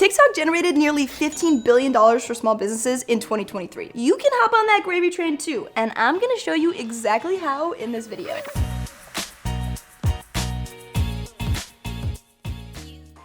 TikTok generated nearly $15 billion for small businesses in 2023. You can hop on that gravy train too, and I'm gonna show you exactly how in this video.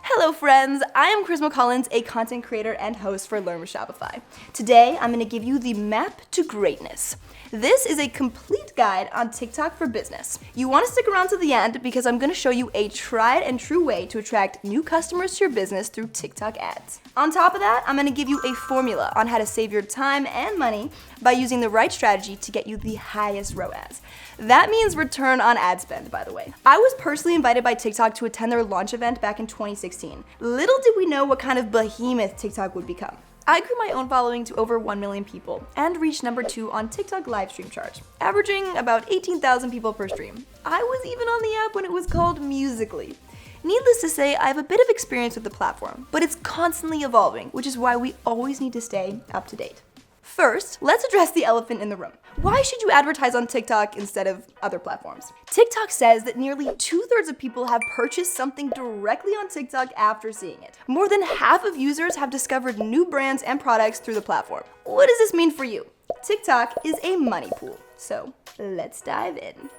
Hello friends, I am Chris McCollins, a content creator and host for Learn with Shopify. Today, I'm gonna give you the map to greatness. This is a complete guide on TikTok for business. You wanna stick around to the end because I'm gonna show you a tried and true way to attract new customers to your business through TikTok ads. On top of that, I'm gonna give you a formula on how to save your time and money by using the right strategy to get you the highest ROAS. That means return on ad spend, by the way. I was personally invited by TikTok to attend their launch event back in 2016. Little did we know what kind of behemoth TikTok would become. I grew my own following to over 1 million people and reached number 2 on TikTok live stream charts, averaging about 18,000 people per stream. I was even on the app when it was called Musical.ly. Needless to say, I have a bit of experience with the platform, but it's constantly evolving, which is why we always need to stay up to date. First, let's address the elephant in the room. Why should you advertise on TikTok instead of other platforms? TikTok says that nearly 2/3 of people have purchased something directly on TikTok after seeing it. More than half of users have discovered new brands and products through the platform. What does this mean for you? TikTok is a money pool, so let's dive in.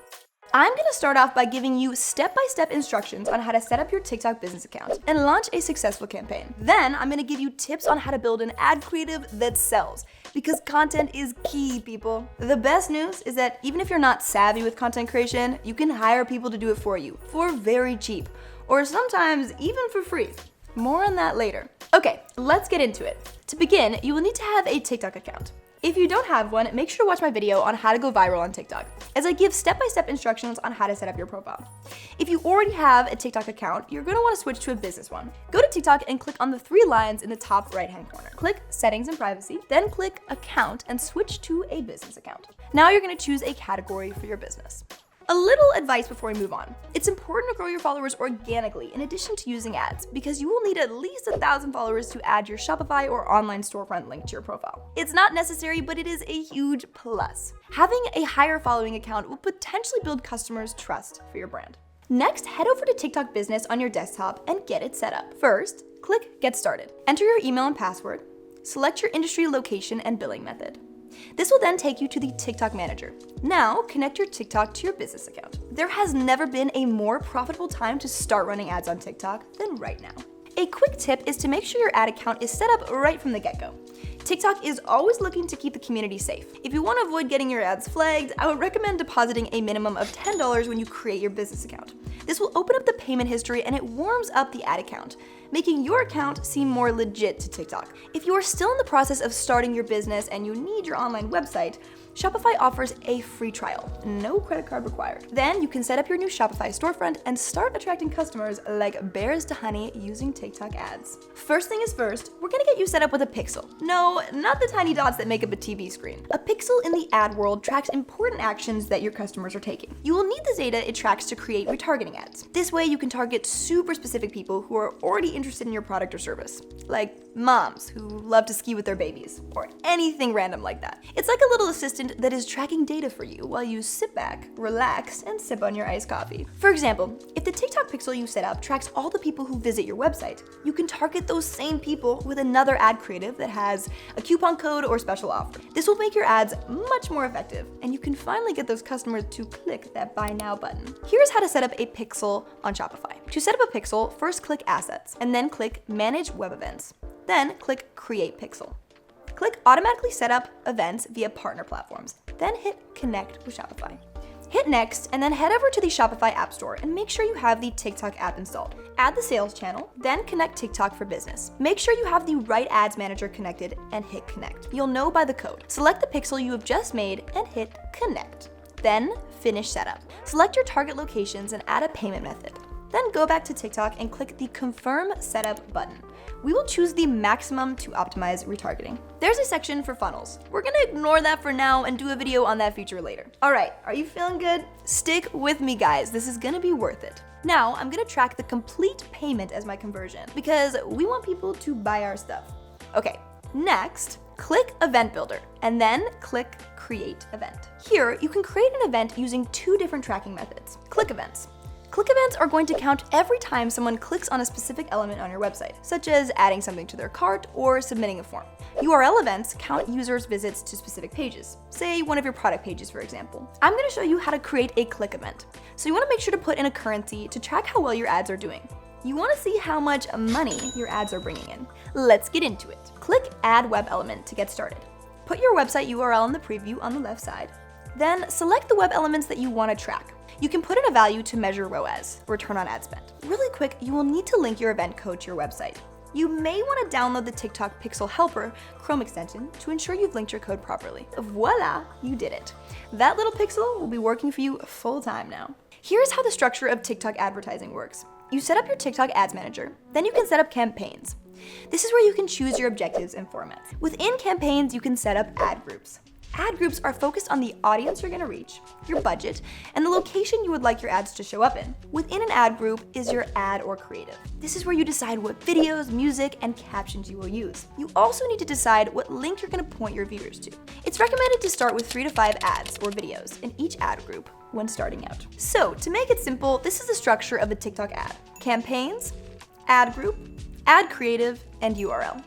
I'm gonna start off by giving you step-by-step instructions on how to set up your TikTok business account and launch a successful campaign. Then I'm gonna give you tips on how to build an ad creative that sells, because content is key, people. The best news is that even if you're not savvy with content creation, you can hire people to do it for you for very cheap, or sometimes even for free. More on that later. Okay, let's get into it. To begin, you will need to have a TikTok account. If you don't have one, make sure to watch my video on how to go viral on TikTok, as I give step-by-step instructions on how to set up your profile. If you already have a TikTok account, you're gonna wanna switch to a business one. Go to TikTok and click on the 3 lines in the top right-hand corner. Click Settings and Privacy, then click Account and switch to a business account. Now you're gonna choose a category for your business. A little advice before we move on. It's important to grow your followers organically in addition to using ads, because you will need at least 1,000 followers to add your Shopify or online storefront link to your profile. It's not necessary, but it is a huge plus. Having a higher following account will potentially build customers' trust for your brand. Next, head over to TikTok Business on your desktop and get it set up. First, click Get Started. Enter your email and password. Select your industry, location, and billing method. This will then take you to the TikTok Manager. Now, connect your TikTok to your business account. There has never been a more profitable time to start running ads on TikTok than right now. A quick tip is to make sure your ad account is set up right from the get-go. TikTok is always looking to keep the community safe. If you want to avoid getting your ads flagged, I would recommend depositing a minimum of $10 when you create your business account. This will open up the payment history and it warms up the ad account, making your account seem more legit to TikTok. If you are still in the process of starting your business and you need your online website, Shopify offers a free trial, no credit card required. Then you can set up your new Shopify storefront and start attracting customers like bears to honey using TikTok ads. First thing is first, we're gonna get you set up with a pixel. No, not the tiny dots that make up a TV screen. A pixel in the ad world tracks important actions that your customers are taking. You will need the data it tracks to create retargeting ads. This way you can target super specific people who are already interested in your product or service, like moms who love to ski with their babies, or anything random like that. It's like a little assistant that is tracking data for you while you sit back, relax, and sip on your iced coffee. For example, if the TikTok pixel you set up tracks all the people who visit your website, you can target those same people with another ad creative that has a coupon code or special offer. This will make your ads much more effective, and you can finally get those customers to click that Buy Now button. Here's how to set up a pixel on Shopify. To set up a pixel, first click Assets, and then click Manage Web Events. Then click Create Pixel. Click Automatically Set Up Events via Partner Platforms. Then hit Connect with Shopify. Hit Next, and then head over to the Shopify App Store and make sure you have the TikTok app installed. Add the sales channel, then connect TikTok for Business. Make sure you have the right ads manager connected and hit Connect. You'll know by the code. Select the pixel you have just made and hit Connect. Then finish setup. Select your target locations and add a payment method. Then go back to TikTok and click the Confirm Setup button. We will choose the maximum to optimize retargeting. There's a section for funnels. We're gonna ignore that for now and do a video on that feature later. All right, are you feeling good? Stick with me, guys. This is gonna be worth it. Now, I'm gonna track the complete payment as my conversion because we want people to buy our stuff. Okay, next, click Event Builder and then click Create Event. Here, you can create an event using 2 different tracking methods. Click Events. Click events are going to count every time someone clicks on a specific element on your website, such as adding something to their cart or submitting a form. URL events count users' visits to specific pages, say one of your product pages, for example. I'm going to show you how to create a click event. So you want to make sure to put in a currency to track how well your ads are doing. You want to see how much money your ads are bringing in. Let's get into it. Click Add Web Element to get started. Put your website URL in the preview on the left side. Then select the web elements that you want to track. You can put in a value to measure ROAS, return on ad spend. Really quick, you will need to link your event code to your website. You may want to download the TikTok Pixel Helper Chrome extension to ensure you've linked your code properly. Voila, you did it. That little pixel will be working for you full time now. Here's how the structure of TikTok advertising works. You set up your TikTok Ads Manager, then you can set up campaigns. This is where you can choose your objectives and formats. Within campaigns, you can set up ad groups. Ad groups are focused on the audience you're going to reach, your budget, and the location you would like your ads to show up in. Within an ad group is your ad or creative. This is where you decide what videos, music, and captions you will use. You also need to decide what link you're going to point your viewers to. It's recommended to start with 3 to 5 ads or videos in each ad group when starting out. So to make it simple, this is the structure of a TikTok ad: campaigns, ad group, ad creative, and URL.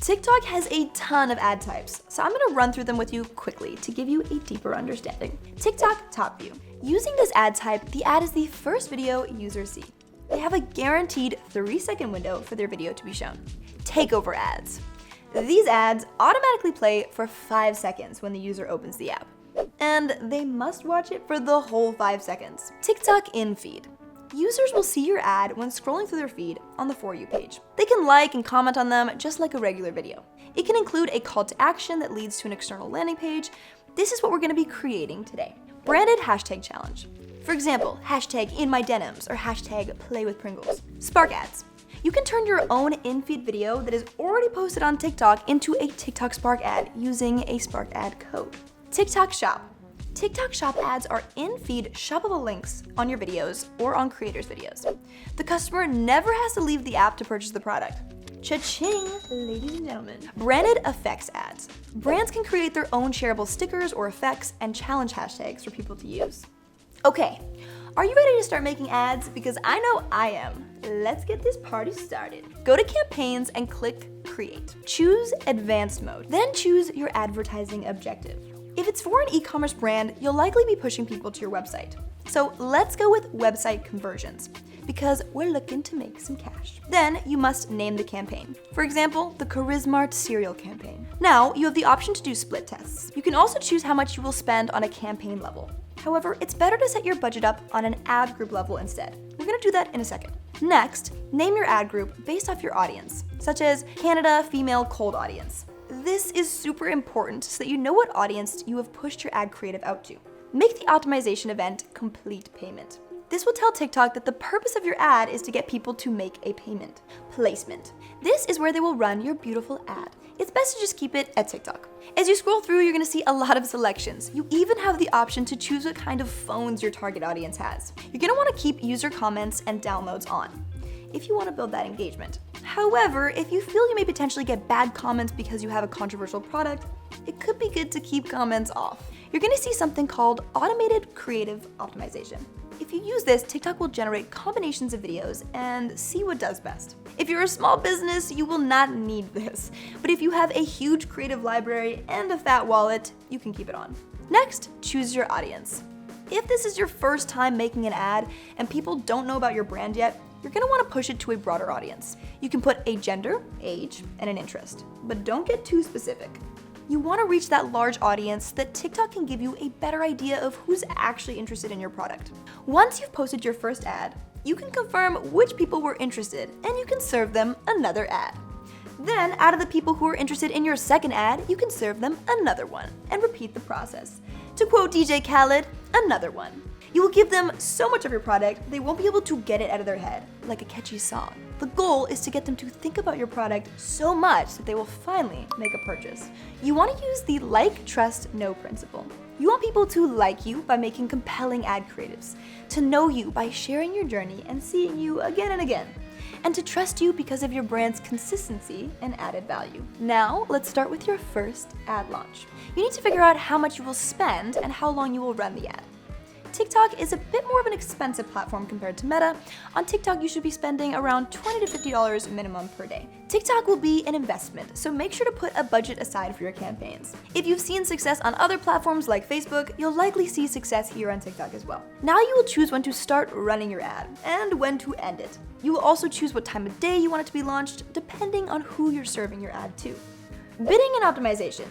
TikTok has a ton of ad types, so I'm gonna run through them with you quickly to give you a deeper understanding. TikTok Top View. Using this ad type, the ad is the first video users see. They have a guaranteed 3-second window for their video to be shown. Takeover ads. These ads automatically play for 5 seconds when the user opens the app, and they must watch it for the whole 5 seconds. TikTok In Feed. Users will see your ad when scrolling through their feed on the For You page. They can like and comment on them just like a regular video. It can include a call to action that leads to an external landing page. This is what we're going to be creating today. Branded hashtag challenge. For example, hashtag in my denims or hashtag play with Pringles. Spark ads. You can turn your own in-feed video that is already posted on TikTok into a TikTok Spark ad using a Spark ad code. TikTok Shop. TikTok Shop ads are in-feed shoppable links on your videos or on creators' videos. The customer never has to leave the app to purchase the product. Cha-ching, ladies and gentlemen. Branded effects ads. Brands can create their own shareable stickers or effects and challenge hashtags for people to use. Okay, are you ready to start making ads? Because I know I am. Let's get this party started. Go to campaigns and click Create. Choose Advanced Mode, then choose your advertising objective. If it's for an e-commerce brand, you'll likely be pushing people to your website. So let's go with website conversions, because we're looking to make some cash. Then you must name the campaign. For example, the Charismart cereal campaign. Now you have the option to do split tests. You can also choose how much you will spend on a campaign level. However, it's better to set your budget up on an ad group level instead. We're gonna do that in a second. Next, name your ad group based off your audience, such as Canada female cold audience. This is super important so that you know what audience you have pushed your ad creative out to. Make the optimization event complete payment. This will tell TikTok that the purpose of your ad is to get people to make a payment. Placement. This is where they will run your beautiful ad. It's best to just keep it at TikTok. As you scroll through, you're gonna see a lot of selections. You even have the option to choose what kind of phones your target audience has. You're gonna wanna keep user comments and downloads on if you wanna build that engagement. However, if you feel you may potentially get bad comments because you have a controversial product, it could be good to keep comments off. You're gonna see something called Automated Creative Optimization. If you use this, TikTok will generate combinations of videos and see what does best. If you're a small business, you will not need this. But if you have a huge creative library and a fat wallet, you can keep it on. Next, choose your audience. If this is your first time making an ad and people don't know about your brand yet, you're gonna wanna push it to a broader audience. You can put a gender, age, and an interest, but don't get too specific. You wanna reach that large audience so that TikTok can give you a better idea of who's actually interested in your product. Once you've posted your first ad, you can confirm which people were interested and you can serve them another ad. Then, out of the people who are interested in your second ad, you can serve them another one and repeat the process. To quote DJ Khaled, another one. You will give them so much of your product, they won't be able to get it out of their head, like a catchy song. The goal is to get them to think about your product so much that they will finally make a purchase. You want to use the like, trust, know principle. You want people to like you by making compelling ad creatives, to know you by sharing your journey and seeing you again and again, and to trust you because of your brand's consistency and added value. Now, let's start with your first ad launch. You need to figure out how much you will spend and how long you will run the ad. TikTok is a bit more of an expensive platform compared to Meta. On TikTok, you should be spending around $20 to $50 minimum per day. TikTok will be an investment, so make sure to put a budget aside for your campaigns. If you've seen success on other platforms like Facebook, you'll likely see success here on TikTok as well. Now you will choose when to start running your ad and when to end it. You will also choose what time of day you want it to be launched, depending on who you're serving your ad to. Bidding and optimization.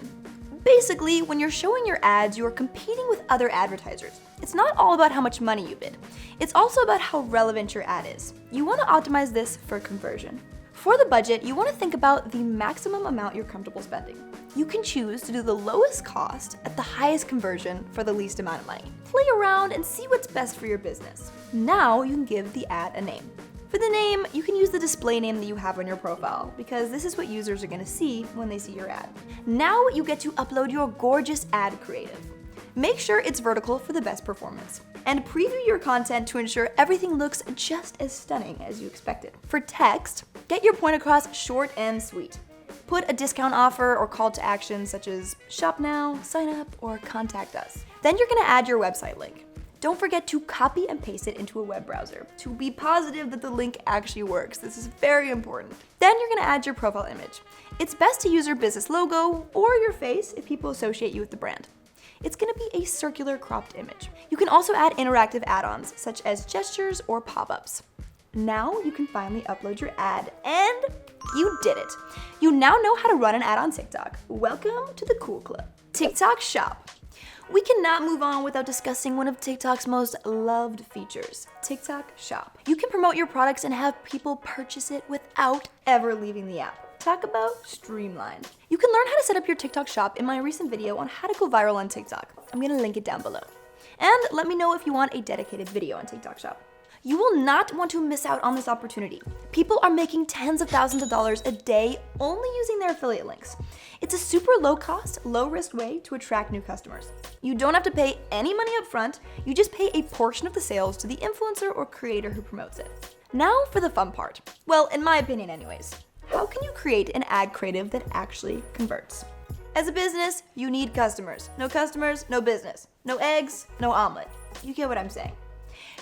Basically, when you're showing your ads, you are competing with other advertisers. It's not all about how much money you bid. It's also about how relevant your ad is. You want to optimize this for conversion. For the budget, you want to think about the maximum amount you're comfortable spending. You can choose to do the lowest cost at the highest conversion for the least amount of money. Play around and see what's best for your business. Now you can give the ad a name. For the name, you can use the display name that you have on your profile because this is what users are going to see when they see your ad. Now you get to upload your gorgeous ad creative. Make sure it's vertical for the best performance. And preview your content to ensure everything looks just as stunning as you expected. For text, get your point across short and sweet. Put a discount offer or call to action such as shop now, sign up, or contact us. Then you're going to add your website link. Don't forget to copy and paste it into a web browser to be positive that the link actually works. This is very important. Then you're going to add your profile image. It's best to use your business logo or your face if people associate you with the brand. It's going to be a circular cropped image. You can also add interactive add-ons such as gestures or pop-ups. Now you can finally upload your ad, and you did it. You now know how to run an ad on TikTok. Welcome to the Cool Club. TikTok Shop. We cannot move on without discussing one of TikTok's most loved features, TikTok Shop. You can promote your products and have people purchase it without ever leaving the app. Talk about streamlined. You can learn how to set up your TikTok Shop in my recent video on how to go viral on TikTok. I'm gonna link it down below. And let me know if you want a dedicated video on TikTok Shop. You will not want to miss out on this opportunity. People are making tens of thousands of dollars a day only using their affiliate links. It's a super low cost, low risk way to attract new customers. You don't have to pay any money up front, you just pay a portion of the sales to the influencer or creator who promotes it. Now for the fun part. Well, in my opinion anyways. How can you create an ad creative that actually converts? As a business, you need customers. No customers, no business. No eggs, no omelet. You get what I'm saying.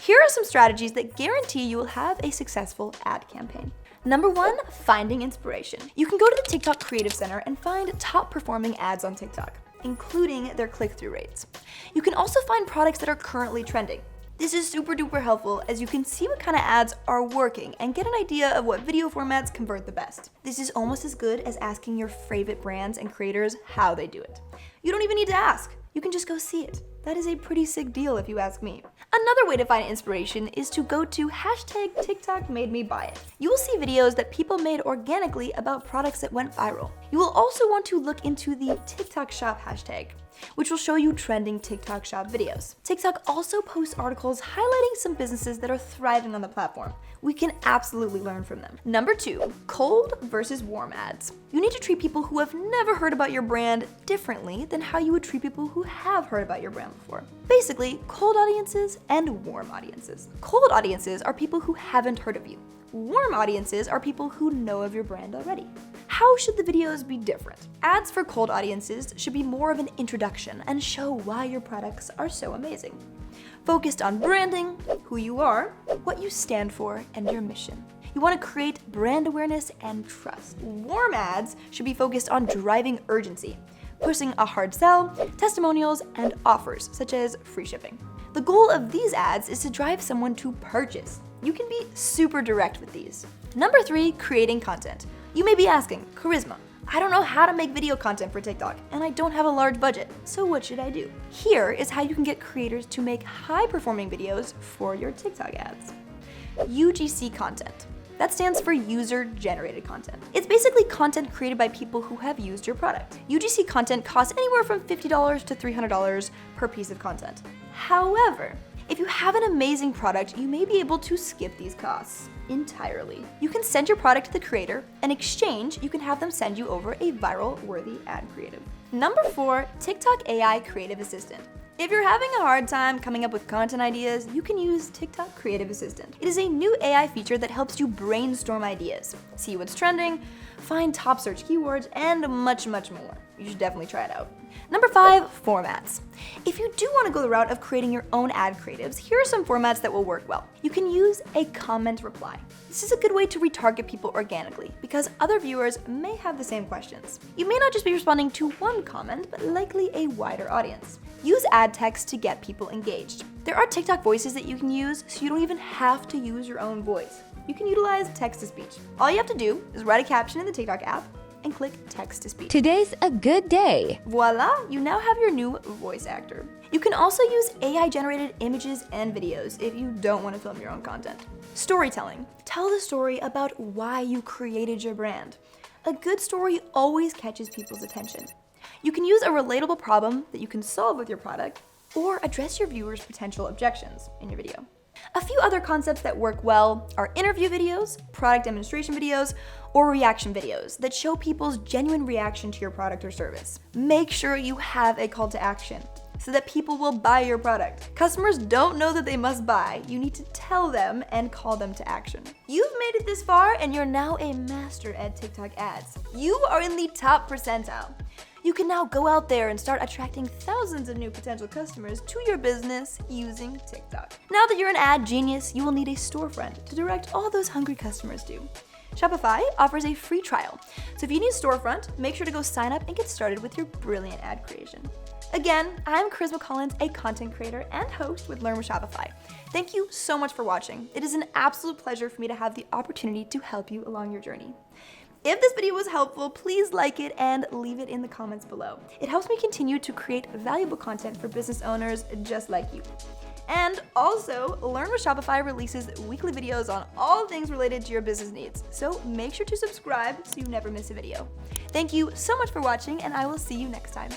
Here are some strategies that guarantee you will have a successful ad campaign. Number 1, finding inspiration. You can go to the TikTok Creative Center and find top performing ads on TikTok, including their click-through rates. You can also find products that are currently trending. This is super duper helpful as you can see what kind of ads are working and get an idea of what video formats convert the best. This is almost as good as asking your favorite brands and creators how they do it. You don't even need to ask. You can just go see it. That is a pretty sick deal if you ask me. Another way to find inspiration is to go to #TikTok-made-me-buy-it. You will see videos that people made organically about products that went viral. You will also want to look into the TikTok Shop hashtag, which will show you trending TikTok Shop videos. TikTok also posts articles highlighting some businesses that are thriving on the platform. We can absolutely learn from them. Number 2, cold versus warm ads. You need to treat people who have never heard about your brand differently than how you would treat people who have heard about your brand before. Basically, cold audiences and warm audiences. Cold audiences are people who haven't heard of you. Warm audiences are people who know of your brand already. How should the videos be different? Ads for cold audiences should be more of an introduction and show why your products are so amazing. Focused on branding, who you are, what you stand for, and your mission. You want to create brand awareness and trust. Warm ads should be focused on driving urgency, pushing a hard sell, testimonials, and offers, such as free shipping. The goal of these ads is to drive someone to purchase. You can be super direct with these. Number 3, creating content. You may be asking, Charisma, I don't know how to make video content for TikTok, and I don't have a large budget, so what should I do? Here is how you can get creators to make high-performing videos for your TikTok ads. UGC content. That stands for user-generated content. It's basically content created by people who have used your product. UGC content costs anywhere from $50 to $300 per piece of content. However, if you have an amazing product, you may be able to skip these costs entirely. You can send your product to the creator. In exchange, you can have them send you over a viral-worthy ad creative. Number 4, TikTok AI Creative Assistant. If you're having a hard time coming up with content ideas, you can use TikTok Creative Assistant. It is a new AI feature that helps you brainstorm ideas, see what's trending, find top search keywords, and much, much more. You should definitely try it out. Number 5, formats. If you do want to go the route of creating your own ad creatives, here are some formats that will work well. You can use a comment reply. This is a good way to retarget people organically because other viewers may have the same questions. You may not just be responding to one comment, but likely a wider audience. Use ad text to get people engaged. There are TikTok voices that you can use, so you don't even have to use your own voice. You can utilize text-to-speech. All you have to do is write a caption in the TikTok app and click text-to-speech. Today's a good day. Voila, you now have your new voice actor. You can also use AI-generated images and videos if you don't want to film your own content. Storytelling. Tell the story about why you created your brand. A good story always catches people's attention. You can use a relatable problem that you can solve with your product or address your viewers' potential objections in your video. A few other concepts that work well are interview videos, product demonstration videos, or reaction videos that show people's genuine reaction to your product or service. Make sure you have a call to action so that people will buy your product. Customers don't know that they must buy. You need to tell them and call them to action. You've made it this far and you're now a master at TikTok ads. You are in the top percentile. You can now go out there and start attracting thousands of new potential customers to your business using TikTok. Now that you're an ad genius, you will need a storefront to direct all those hungry customers to. Shopify offers a free trial, so if you need a storefront, make sure to go sign up and get started with your brilliant ad creation. Again, I'm Charisma Collins, a content creator and host with Learn with Shopify. Thank you so much for watching. It is an absolute pleasure for me to have the opportunity to help you along your journey. If this video was helpful, please like it and leave it in the comments below. It helps me continue to create valuable content for business owners just like you. And also, Learn with Shopify releases weekly videos on all things related to your business needs. So make sure to subscribe so you never miss a video. Thank you so much for watching, and I will see you next time.